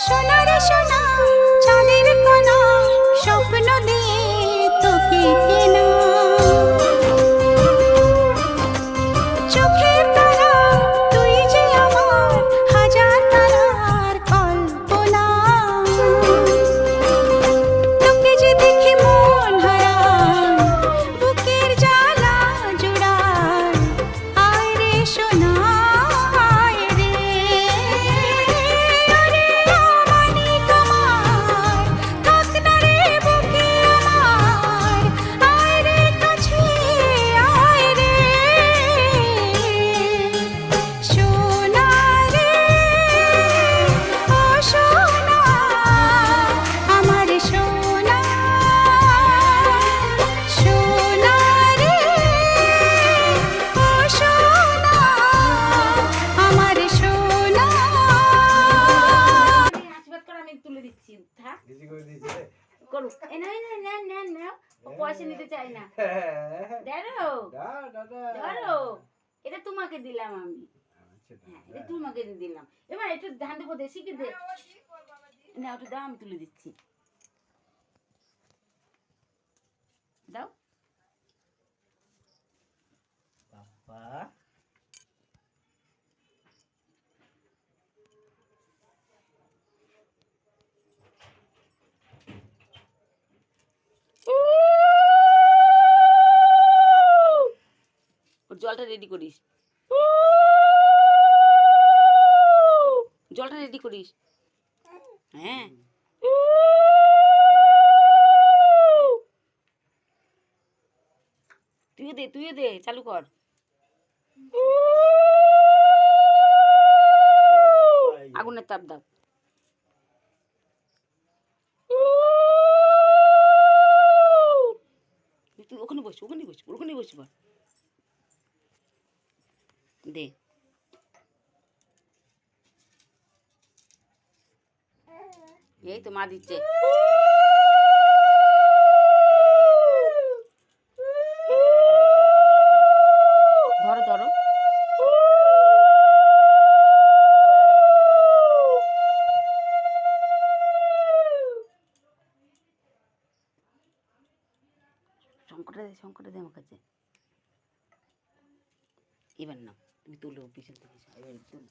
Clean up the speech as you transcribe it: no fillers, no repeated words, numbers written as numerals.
সোনা রে সোনা চাঁদের কোনা স্বপ্ন দিয়ে তোকে কেনা চোখের তারা তুই যে আমার হাজার তারার কল্পনা তোকে যে দেখে মন হারায় বুকের জ্বালা জুড়ায় আয় রে সোনা আয় রে আরে আমানি তোমার থাক না রে বুকে আমার আয় রে কাছে আয় রে সোনা রে ও সোনা আমার সোনা সোনা রে ও সোনা আমার সোনা আশীর্বাদ করে আমি তুলে দিচ্ছি। থাক বেশি করে দিয়েছে করুক। এ না না না না না ও পয়সা নিতে চাই না। ধরো ধরো এটা তোমাকে দিলাম আমি। হ্যাঁ এটা তোমাকে দিলাম। এবার একটু ধান দেবো দে শিখে দে না ওটা দাও আমি তুলে দিচ্ছি। দাও বাবা ওর জলটা রেডি করিস। জলটা রেডি করিস। হ্যাঁ তুইও দে চালু কর। আগুনের তাপ দাও। তুই ওখানে বস ওখানে বসবো দে। এই তো মা দিচ্ছে। ধরো ধরো শঙ্করটা দে আমার কাছে। এবার না তুমি তুলো পিছন থেকে এবার তুলো।